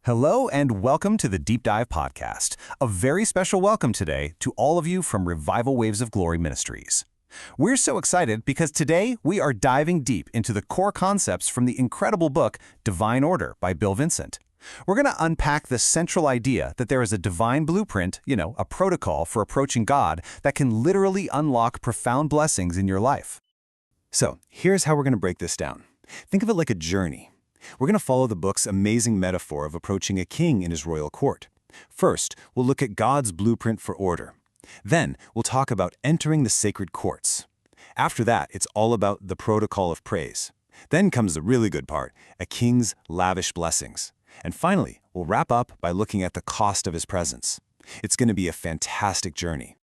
Hello and welcome to the Deep Dive Podcast. A very special welcome today to all of you from Revival Waves of Glory Ministries. We're so excited because today we are diving deep into the core concepts from the incredible book Divine Order by Bill Vincent. We're going to unpack the central idea that there is a divine blueprint, a protocol for approaching God that can literally unlock profound blessings in your life. So, here's how we're going to break this down. Think of it like a journey. We're going to follow the book's amazing metaphor of approaching a king in his royal court. First, we'll look at God's blueprint for order. Then, we'll talk about entering the sacred courts. After that, it's all about the protocol of praise. Then comes the really good part, a king's lavish blessings. And finally, we'll wrap up by looking at the cost of his presence. It's going to be a fantastic journey.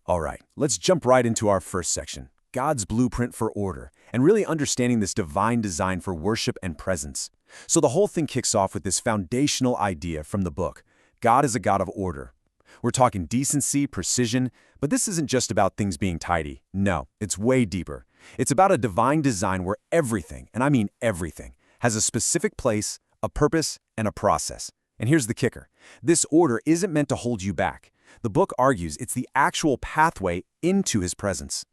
All right, let's jump right into our first section, God's blueprint for order, and really understanding this divine design for worship and presence. So the whole thing kicks off with this foundational idea from the book. God is a God of order. We're talking decency, precision, but this isn't just about things being tidy. No, it's way deeper. It's about a divine design where everything, and I mean everything, has a specific place, a purpose, and a process. And here's the kicker. This order isn't meant to hold you back. The book argues it's the actual pathway into his presence.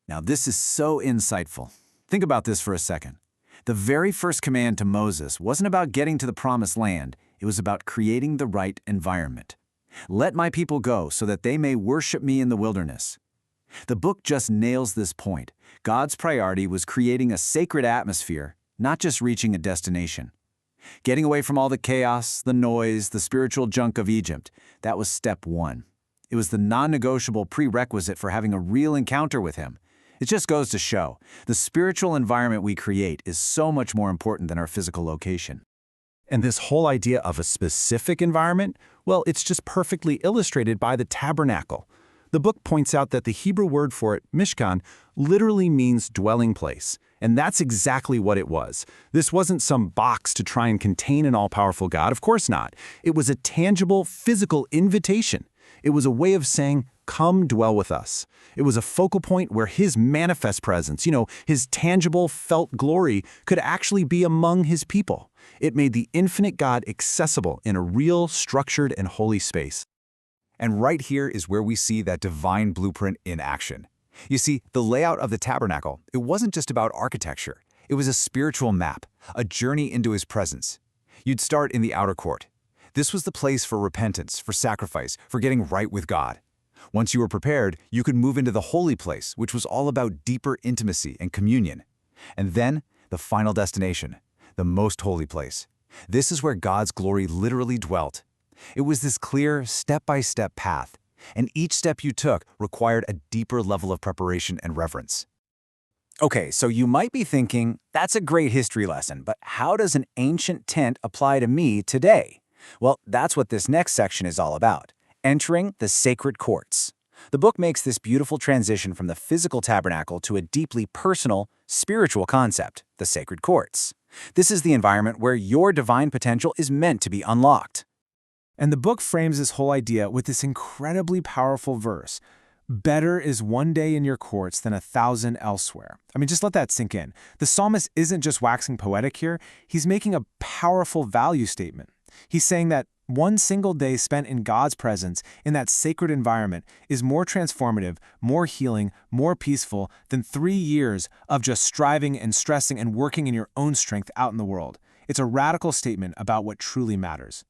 Now, this is so insightful. Think about this for a second. The very first command to Moses wasn't about getting to the promised land. It was about creating the right environment. Let my people go so that they may worship me in the wilderness. The book just nails this point. God's priority was creating a sacred atmosphere, not just reaching a destination. Getting away from all the chaos, the noise, the spiritual junk of Egypt, that was step one. It was the non-negotiable prerequisite for having a real encounter with him. It just goes to show, the spiritual environment we create is so much more important than our physical location. And this whole idea of a specific environment, well, it's just perfectly illustrated by the tabernacle. The book points out that the Hebrew word for it, mishkan, literally means dwelling place. And that's exactly what it was. This wasn't some box to try and contain an all-powerful God, of course not. It was a tangible, physical invitation. It was a way of saying, come dwell with us. It was a focal point where his manifest presence, his tangible, felt glory, could actually be among his people. It made the infinite God accessible in a real, structured, and holy space. And right here is where we see that divine blueprint in action. You see, the layout of the tabernacle, it wasn't just about architecture. It was a spiritual map, a journey into his presence. You'd start in the outer court. This was the place for repentance, for sacrifice, for getting right with God. Once you were prepared, you could move into the holy place, which was all about deeper intimacy and communion. And then, the final destination, the most holy place. This is where God's glory literally dwelt. It was this clear, step-by-step path, and each step you took required a deeper level of preparation and reverence. Okay, so you might be thinking, that's a great history lesson, but how does an ancient tent apply to me today? Well, that's what this next section is all about. Entering the sacred courts. The book makes this beautiful transition from the physical tabernacle to a deeply personal, spiritual concept, the sacred courts. This is the environment where your divine potential is meant to be unlocked. And the book frames this whole idea with this incredibly powerful verse. Better is one day in your courts than 1,000 elsewhere. I mean, just let that sink in. The psalmist isn't just waxing poetic here. He's making a powerful value statement. He's saying that one single day spent in God's presence, in that sacred environment, is more transformative, more healing, more peaceful than 3 years of just striving and stressing and working in your own strength out in the world. It's a radical statement about what truly matters.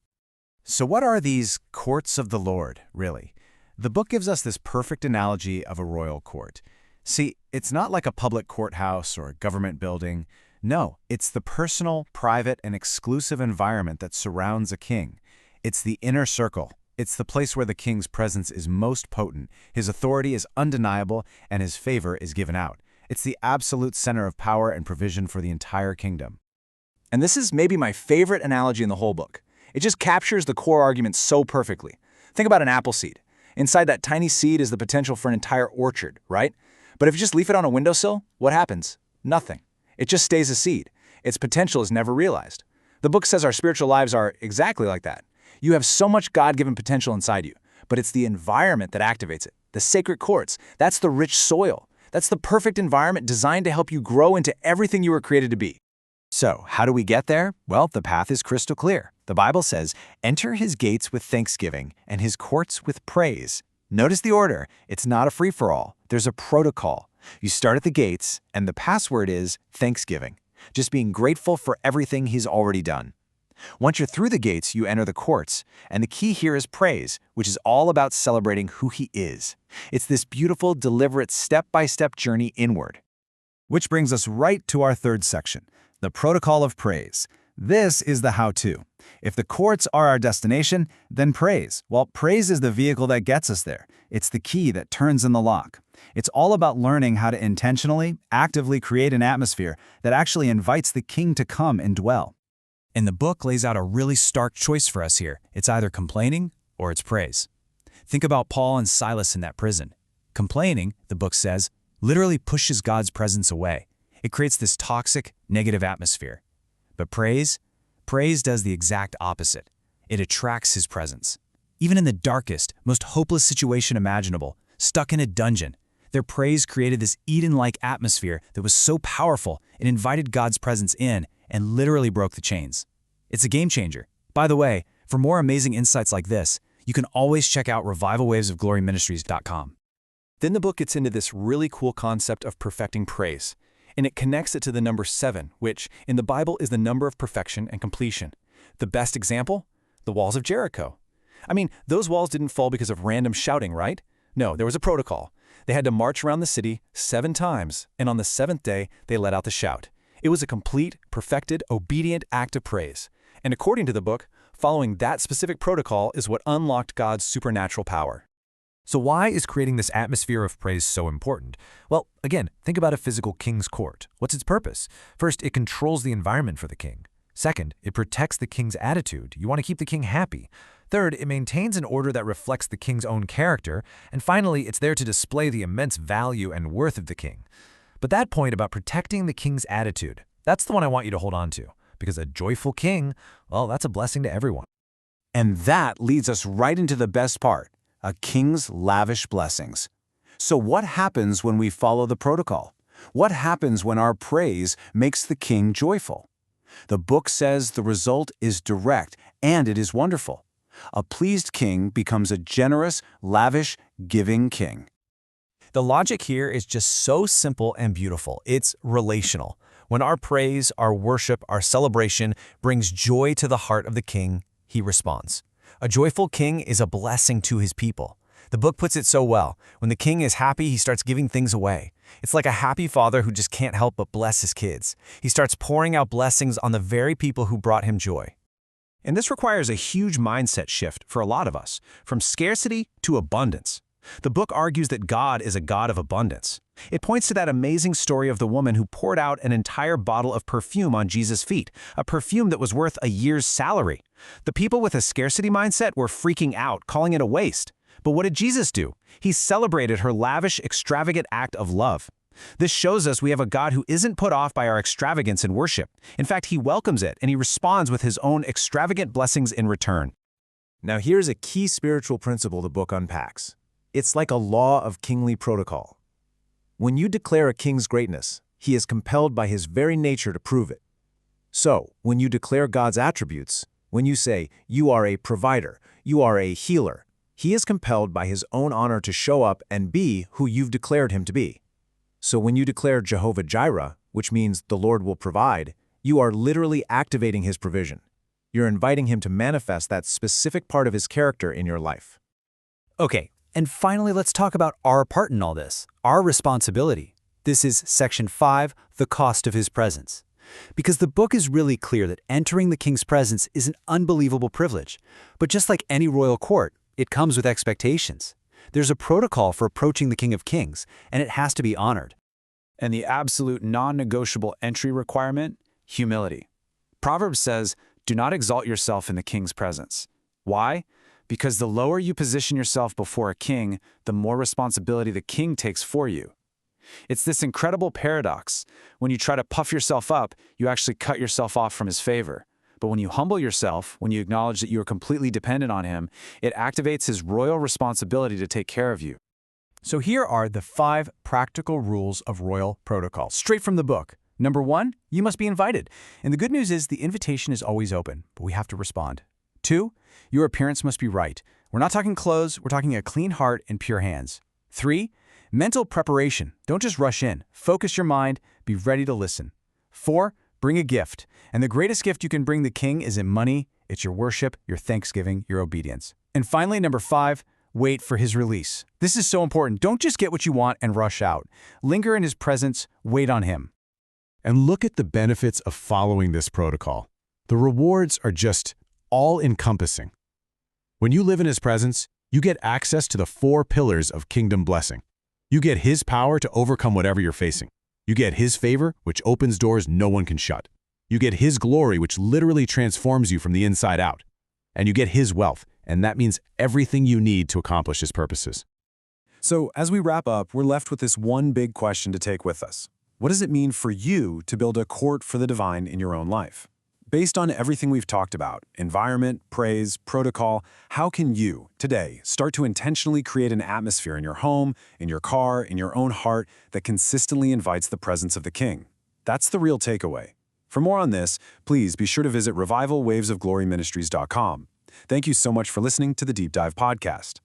So what are these courts of the Lord, really? The book gives us this perfect analogy of a royal court. See, it's not like a public courthouse or a government building. No, it's the personal, private, and exclusive environment that surrounds a king. It's the inner circle. It's the place where the king's presence is most potent, his authority is undeniable, and his favor is given out. It's the absolute center of power and provision for the entire kingdom. And this is maybe my favorite analogy in the whole book. It just captures the core argument so perfectly. Think about an apple seed. Inside that tiny seed is the potential for an entire orchard, right? But if you just leave it on a windowsill, what happens? Nothing. It just stays a seed. Its potential is never realized. The book says our spiritual lives are exactly like that. You have so much God-given potential inside you, but it's the environment that activates it. The sacred courts, that's the rich soil. That's the perfect environment designed to help you grow into everything you were created to be. So, how do we get there? Well, the path is crystal clear. The Bible says, "Enter his gates with thanksgiving and his courts with praise." Notice the order. It's not a free-for-all. There's a protocol. You start at the gates, and the password is thanksgiving, just being grateful for everything he's already done. Once you're through the gates, you enter the courts, and the key here is praise, which is all about celebrating who he is. It's this beautiful, deliberate, step-by-step journey inward. Which brings us right to our third section, the protocol of praise. This is the how-to. If the courts are our destination, then praise. Well, praise is the vehicle that gets us there. It's the key that turns in the lock. It's all about learning how to intentionally, actively create an atmosphere that actually invites the king to come and dwell. And the book lays out a really stark choice for us here. It's either complaining or it's praise. Think about Paul and Silas in that prison. Complaining, the book says, literally pushes God's presence away. It creates this toxic, negative atmosphere. But praise does the exact opposite. It attracts his presence. Even in the darkest, most hopeless situation imaginable, stuck in a dungeon, their praise created this Eden-like atmosphere that was so powerful it invited God's presence in and literally broke the chains. It's a game changer. By the way, for more amazing insights like this, you can always check out revivalwavesofgloryministries.com. Then the book gets into this really cool concept of perfecting praise, and it connects it to the number 7, which in the Bible is the number of perfection and completion. The best example? The walls of Jericho. I mean, those walls didn't fall because of random shouting, right? No, there was a protocol. They had to march around the city 7 times, and on the 7th day, they let out the shout. It was a complete, perfected, obedient act of praise. And according to the book, following that specific protocol is what unlocked God's supernatural power. So why is creating this atmosphere of praise so important? Well, again, think about a physical king's court. What's its purpose? First, it controls the environment for the king. Second, it protects the king's attitude. You want to keep the king happy. Third, it maintains an order that reflects the king's own character. And finally, it's there to display the immense value and worth of the king. But that point about protecting the king's attitude, that's the one I want you to hold on to. Because a joyful king, well, that's a blessing to everyone. And that leads us right into the best part, a king's lavish blessings. So what happens when we follow the protocol? What happens when our praise makes the king joyful? The book says the result is direct and it is wonderful. A pleased king becomes a generous, lavish, giving king. The logic here is just so simple and beautiful. It's relational. When our praise, our worship, our celebration brings joy to the heart of the king, he responds. A joyful king is a blessing to his people. The book puts it so well. When the king is happy, he starts giving things away. It's like a happy father who just can't help but bless his kids. He starts pouring out blessings on the very people who brought him joy. And this requires a huge mindset shift for a lot of us, from scarcity to abundance. The book argues that God is a God of abundance. It points to that amazing story of the woman who poured out an entire bottle of perfume on Jesus' feet, a perfume that was worth a year's salary. The people with a scarcity mindset were freaking out, calling it a waste. But what did Jesus do? He celebrated her lavish, extravagant act of love. This shows us we have a God who isn't put off by our extravagance in worship. In fact, he welcomes it, and he responds with his own extravagant blessings in return. Now here's a key spiritual principle the book unpacks. It's like a law of kingly protocol. When you declare a king's greatness, he is compelled by his very nature to prove it. So, when you declare God's attributes, when you say, you are a provider, you are a healer, he is compelled by his own honor to show up and be who you've declared him to be. So when you declare Jehovah Jireh, which means the Lord will provide, you are literally activating his provision. You're inviting him to manifest that specific part of his character in your life. Okay, and finally, let's talk about our part in all this, our responsibility. This is Section 5, the cost of his presence. Because the book is really clear that entering the king's presence is an unbelievable privilege. But just like any royal court, it comes with expectations. There's a protocol for approaching the King of Kings, and it has to be honored. And the absolute non-negotiable entry requirement, humility. Proverbs says, do not exalt yourself in the king's presence. Why? Because the lower you position yourself before a king, the more responsibility the king takes for you. It's this incredible paradox. When you try to puff yourself up, you actually cut yourself off from his favor. But when you humble yourself, when you acknowledge that you are completely dependent on him, it activates his royal responsibility to take care of you. So here are the 5 practical rules of royal protocol, straight from the book. Number one, you must be invited. And the good news is the invitation is always open, but we have to respond. Two, your appearance must be right. We're not talking clothes, we're talking a clean heart and pure hands. Three, mental preparation. Don't just rush in. Focus your mind, be ready to listen. Four, bring a gift. And the greatest gift you can bring the king isn't money, it's your worship, your thanksgiving, your obedience. And finally, number five, wait for his release. This is so important. Don't just get what you want and rush out. Linger in his presence, wait on him. And look at the benefits of following this protocol. The rewards are just all-encompassing. When you live in his presence, you get access to the 4 pillars of kingdom blessing. You get his power to overcome whatever you're facing. You get his favor, which opens doors no one can shut. You get his glory, which literally transforms you from the inside out. And you get his wealth, and that means everything you need to accomplish his purposes. So, as we wrap up, we're left with this one big question to take with us. What does it mean for you to build a court for the divine in your own life? Based on everything we've talked about, environment, praise, protocol, how can you, today, start to intentionally create an atmosphere in your home, in your car, in your own heart that consistently invites the presence of the King? That's the real takeaway. For more on this, please be sure to visit revivalwavesofgloryministries.com. Thank you so much for listening to the Deep Dive Podcast.